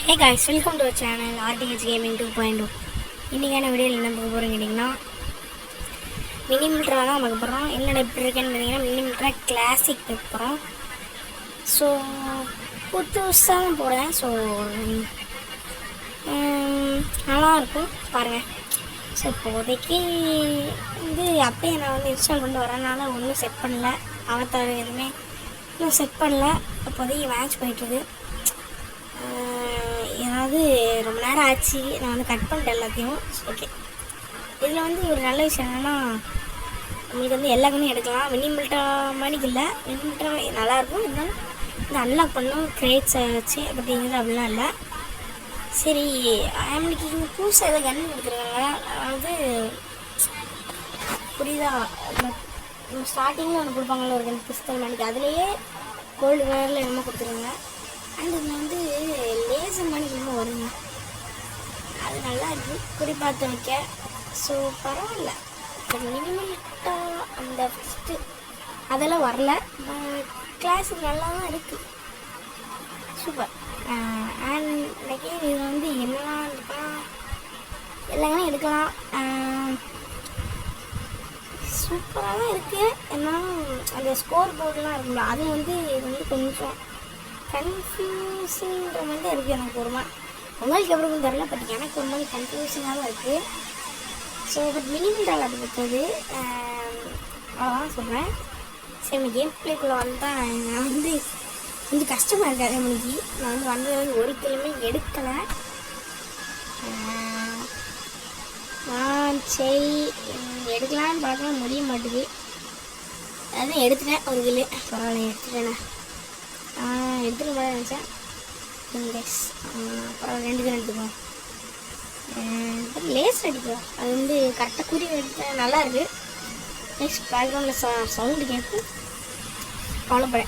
Hey guys, welcome to our channel RTH Gaming 2.0. இன்றைக்கான வீடியோவில் என்ன பார்க்க போகிறோம் கேட்டிங்கன்னா மினிமில்ட்ரா தான் பார்க்க போகிறோம். என்னென்ன எப்படி இருக்குன்னு பார்த்தீங்கன்னா மினிமில்ட்ரா கிளாசிக் பார்க்க போகிறோம். ஸோ புதுசாக தான் போடுறேன். ஸோ நல்லாயிருக்கும் பாருங்கள். ஸோ இப்போதைக்கு அப்படியே நான் இன்ஸ்டால் பண்ணிட்டு வரனால ஒன்றும் செட் பண்ணல. அவத்தார் எதுவுமே இன்னும் செட் பண்ணல. இப்போதைக்கு மேட்ச் போயிட்டுருக்கு. ஏதாவது ரொம்ப நேரம் ஆச்சு, நான் கட் பண்ணிட்டேன் எல்லாத்தையும். ஓகே, இதில் ஒரு நல்ல விஷயம் என்னென்னா நம்மளுக்கு எல்லா கண்ணையும் எடுக்கலாம். மினிமில்ட்ரா மணிக்கு இல்லை, மினிமில்ட்ரா நல்லாயிருக்கும். இருந்தாலும் அன்லாக் பண்ணோம் கிரேட்ஸை வச்சு அப்படிங்கிறது அப்படிலாம் இல்லை. சரி, நம்மளுக்கு இங்கே புதுசாக ஏதோ கன் கொடுத்துருக்காங்க. புரியுதா? ஸ்டார்டிங்கில் ஒன்று கொடுப்பாங்களோ ஒரு கன் பிஸ்தல் மணிக்கு, அதுலேயே கோல்டு கலரில் என்னமோ கொடுத்துருக்காங்க. அண்ட் இதில் லேசர் மணி இன்னும் வருங்க, அது நல்லா இருக்குது குறி பார்த்து வைக்க. ஸோ பரவாயில்ல. பட் மினிமல்ட்டா அந்த ஃபஸ்ட்டு அதெல்லாம் வரல. கிளாஸுக்கு நல்லா தான் இருக்குது, சூப்பர். அண்ட் இன்றைக்கி இது என்னெல்லாம் இருக்கலாம், எல்லாமே எடுக்கலாம். சூப்பராக தான் இருக்குது. என்னாலும் அந்த ஸ்கோர் போர்டெலாம் இருக்குல்ல, அது இது கொஞ்சம் கன்ஃபியூசிங்கிற மாதிரி தான் இருக்குது எனக்கு ஒரு மாதிரி. உங்களுக்கு எப்படின்னு தெரியல, பட் எனக்கு ஒரு மாதிரி கன்ஃபியூசிங்காக தான் இருக்குது. ஸோ பட் மினிமில்ட்ராவில் அது பற்றது அவ்வளோதான் சொல்கிறேன். சரி, கேம் பிளேக்குள்ளே வந்துதான் நான் கொஞ்சம் கஷ்டமாக இருக்குது. அதே மணிக்கு நான் வந்தது ஒரு கிலோமே எடுக்கலை. சரி எடுக்கலான்னு பார்க்கலாம், முடிய மாட்டேது. அதான் எடுத்துட்டேன் ஒரு கிலோ. பரவாயில்ல, எடுத்துட்டேண்ணே. எடுத்துகிட்டு போட நினச்சேன். அப்புறம் 2 கிலோ எடுத்துக்குவோம். லேஸ் அடிக்கும், அது கரெக்டாக குறி எடுத்து நல்லா இருக்குது. நெக்ஸ்ட் பேக்ரவுண்டில் சவுண்டு கேட்கும், கவலைப்பட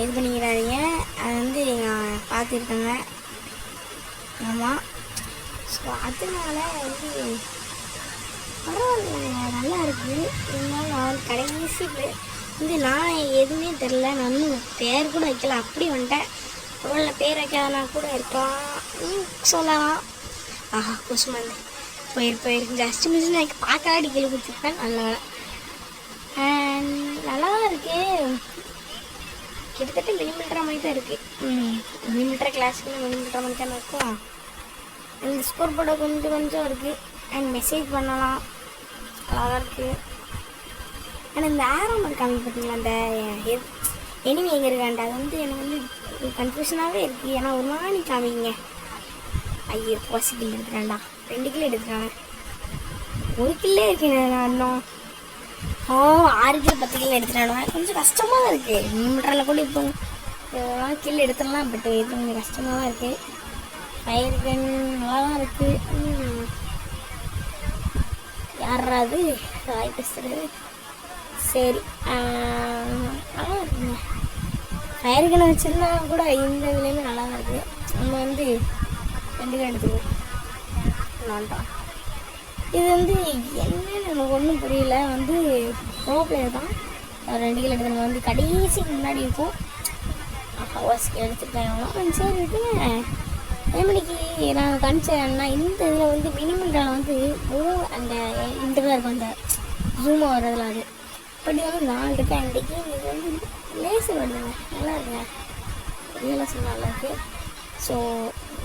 இது பண்ணிக்கிறாதீங்க. அது நான் பார்த்துருக்கேங்க. ஆமாம், ஸோ அதனால பரவாயில்ல, நல்லா இருக்குது. இருந்தாலும் நான் கடைசி நான் எதுவுமே தெரில. நான் பேர் கூட வைக்கல, அப்படி வந்துட்டேன். ஒருவேளை பேர் வைக்காதனா கூட இருக்கலாம் சொல்லலாம். ஆஹா, குசுமாந்து போயிருக்கு. ஜஸ்ட் மிஸ் நான் பார்க்க அடிக்கல கொடுத்துருப்பேன். நல்லா நல்லா தான் இருக்குது. கிட்டத்தட்ட மினிமில்ட்ரா மாதிரி தான் இருக்குது. மினிமில்ட்ரா கிளாஸுக்கு மினிமில்ட்ரா மாதிரி தானே இருக்கும். இந்த ஸ்கோர் போர்டை கொஞ்சம் இருக்குது. அண்ட் மெசேஜ் பண்ணலாம், நல்லா தான் இருக்குது. ஆனால் இந்த ஆரம் இருக்காங்க பார்த்தீங்களா, அந்த எனிமி எங்கே இருக்காண்ட, அது எனக்கு கன்ஃபியூஷனாகவே இருக்குது. ஏன்னா ஒரு மாதிரி காமிங்க. ஐயோ, 10 கிலோ எடுத்துட்டான்டா, 2 கிலோ எடுத்துட்டாங்க. 1 கிலோ இருக்கேன் நான் இன்னும். 6 கிலோ 10 கிலோ எடுத்துட்டாங்க. கொஞ்சம் கஷ்டமாக தான் இருக்குது. மினிமில்ட்ராவில் கூட இப்போ கிலோ எடுத்துடலாம், பட் இது கொஞ்சம் கஷ்டமாக தான் இருக்குது. ஃபயர் கன் நல்லா தான் இருக்குது. யாராவது வாய் பேசுகிறது? சரி, நல்லா இருக்குங்க. ஃபயர் கன் வச்சுருந்தா கூட இந்த இதுலேயுமே நல்லா தான் இருக்குது. நம்ம 2 கிலோ எடுத்துக்குவோம். வேண்டாம், இது என்னன்னு எனக்கு ஒன்றும் புரியல. ப்ரோ பிளேயர் தான். 2 கிலோ எடுத்து கடைசிக்கு முன்னாடி இருக்கும். ஹவர்ஸ்க்கு எடுத்துருக்காங்க. சரி இருக்குங்க. அதேமணிக்கு நான் கணிச்சேன்னா இந்த இதில் மினிமில்ட்ராவில் அந்த இந்த இருக்கும், அந்த ஜூமாக வர்றதுல அது பட் 4 இருக்கேன். இன்றைக்கி இது லேசர் வருதுங்க, நல்லா இருக்குங்க. ரியலாக நல்லா இருக்குது. ஸோ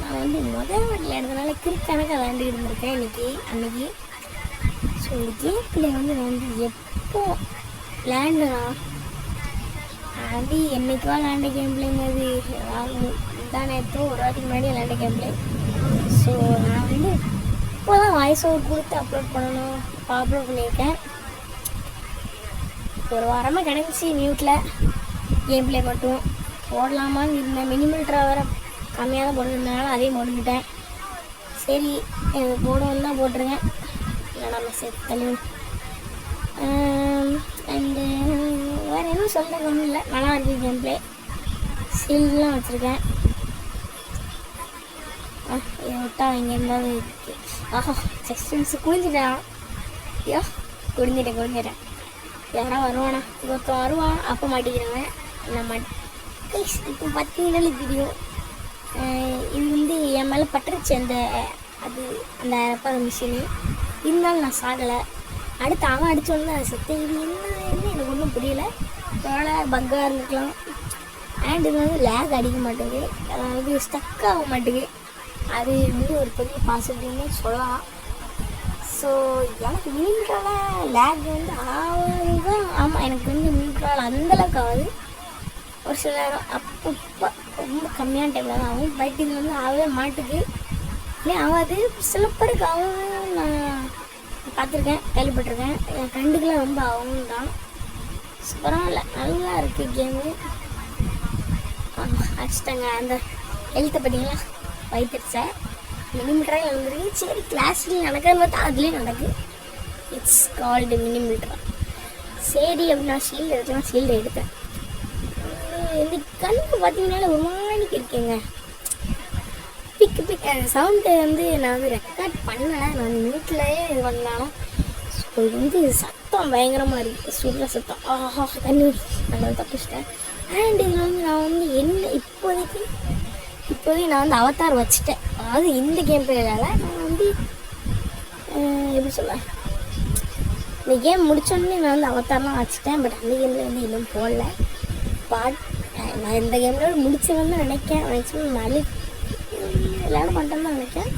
நான் முதல் வாட்டில் எடுத்தனால கிரிக்கணக்காக விளையாண்டுக்கிட்டு இருந்திருக்கேன் அன்றைக்கி. ஸோ இந்த கேம் பிள்ளை நான் எப்போ விளையாண்டுனா அது என்றைக்கோ விளையாண்ட கேம் பிள்ளைங்க. அது தான் நேரத்தோ ஒரு வாட்டிக்கு முன்னாடி விளையாண்ட கேம் பிள்ளை. ஸோ நான் இப்போ தான் வாய்ஸ் ஓவர் கொடுத்து அப்லோட் பண்ணணும், அப்லோட் பண்ணியிருக்கேன். ஒரு வாரமாக கிடந்துச்சு மியூட்டில். கேம் பிளே மட்டும் போடலாமான்னு இருந்தேன். மினிமில்ட்ரா வேறு கம்மியாக தான் போட்டுருந்தனால அதையும் போட்டுக்கிட்டேன். சரி, போடவும் தான் போட்டிருக்கேன். இல்லைனா மெசேஜ் தள்ளி. அண்டு வேறு எதுவும் சொல்கிறது ஒன்றும் இல்லை. நல்லா இருக்குது கேம் பிளே. சீல்லாம் வச்சுருக்கேன். இதை விட்டால் இங்கே இருந்தாலும் இருக்குது. ஆஹா, செக்ஷன்ஸு குளிஞ்சிட்டேன். ஐயோ, குடிஞ்சிட்டேன். யாரா வருவானா? ஒருத்தன் வருவான், அப்போ மாட்டிக்கிறாங்க. நம்ம இப்போ 10 நிமிடம் தெரியும். இது வந்து என் மேலே பட்டுருச்சு அந்த மிஷினு. இருந்தாலும் நான் சாகலை. அடுத்து அவன் அடித்தோன்னு தான் செத்தேன். இது என்ன எனக்கு ஒன்றும் புரியல. அதோட பக்காக இருந்துக்கலாம். அண்ட் இது வந்து லேக் அடிக்க மாட்டேங்குது, அதாவது ஸ்டக் ஆக மாட்டேங்குது. அது வந்து ஒரு பெரிய பாசிட்டிவ்னே சொல்லலாம். ஸோ எனக்கு மினிமிட்டரால் லேக் வந்து ஆகுது. ஆமாம், எனக்கு வந்து மினிமிட்டரால் அந்தளவுக்கு ஆகுது. ஒரு சில நேரம் அப்பப்போ ரொம்ப கம்மியான டைமில் தான் ஆகும். பட் இது வந்து ஆகவே மாட்டுக்கு. ஏன் ஆகாது, சில பேருக்கு ஆகும். நான் பார்த்துருக்கேன், கேள்விப்பட்டிருக்கேன். என் ஃப்ரெண்டுக்கெலாம் ரொம்ப ஆகும் தான். பரவாயில்ல, நல்லா இருக்குது கேமு. அடிச்சிட்டாங்க. அந்த எழுத்தை பார்த்தீங்களா, வைத்திருச்ச மினிமீட்டராக எழுந்துருக்கு. சரி, கிளாஸில் நடக்கிறன்னு பார்த்தா அதுலேயும் நடக்குது. இட்ஸ் கால்டு மினிமீட்டரா. சரி அப்படின்னா ஷீல்டு எடுக்கலாம். ஷீல்டு எடுத்தேன். இந்த கண்ணுக்கு பார்த்தீங்கன்னால ஒரு மாதிரிக்கு இருக்கேங்க. பிக் சவுண்டு வந்து நான் வந்து ரெக்கார்ட் பண்ணலை. நான் வீட்டிலையே இது பண்ணாலும் ஸோ இது வந்து சத்தம் பயங்கரமாக இருக்குது. சுடுற சத்தம். ஆஹா, தண்ணி நல்லா தப்பிச்சிட்டேன். அண்ட் இதில் வந்து நான் வந்து இப்போதைக்கு நான் வந்து அவதார் வச்சுட்டேன். அதாவது இந்த கேம் பிளேயால் நான் வந்து எப்படி சொல்ல, இந்த கேம் முடிச்சோடனே நான் வந்து அவதார்லாம் வச்சுட்டேன். பட் அந்த கேமில் வந்து இன்னும் போடல. நான் இந்த கேமில் முடிச்சுன்னு நினைச்சேன். நல்ல விளையாட மாட்டேன்னு தான் நினைக்கிறேன்.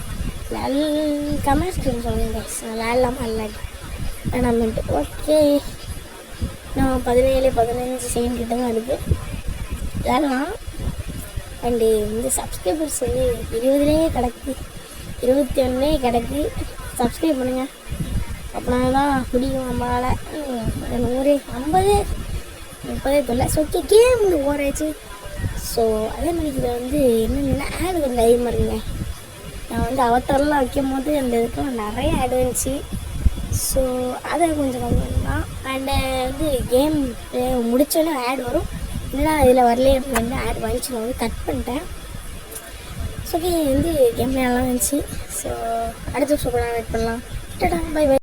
கமெண்ட் ஸ்க்ரீன் சொல்லுங்க, விளையாடலாமா இல்லாட்டி வேணாமன்ட்டு. ஓகே, நான் 17-15 செகண்ட் கிட்ட தான் இருக்குது. விளையாடலாம். அண்டு இந்த சப்ஸ்கிரைபர்ஸ் வந்து 20 கிடக்கு, 21 கிடக்கு. சப்ஸ்கிரைப் பண்ணுங்கள், அப்படின்னா தான் முடியும் நம்மளால். 100 50 30 தொல்லை. ஸோ ஓகே, கேம் வந்து ஓராச்சு. ஸோ அதே மாதிரி இதில் வந்து என்னென்னா ஆடு கொஞ்சம் அதிகமாக இருக்குங்க. நான் வந்து அவத்தாரெலாம் வைக்கும் போது அந்த இதுக்கெலாம் நிறைய ஆடு வந்துச்சு. ஸோ அதை கொஞ்சம் கம்மி தான். அண்டு வந்து கேம் முடித்தோடனே ஆட் வரும். இல்லைனா இதில் வரலையே வந்து ஆட் வந்துச்சு. நான் வந்து கட் பண்ணிட்டேன். ஸோ ஓகே, வந்து கேம் நல்லா இருந்துச்சு. ஸோ அடுத்த சூப்பராக வெயிட் பண்ணலாம். Tata, bye by.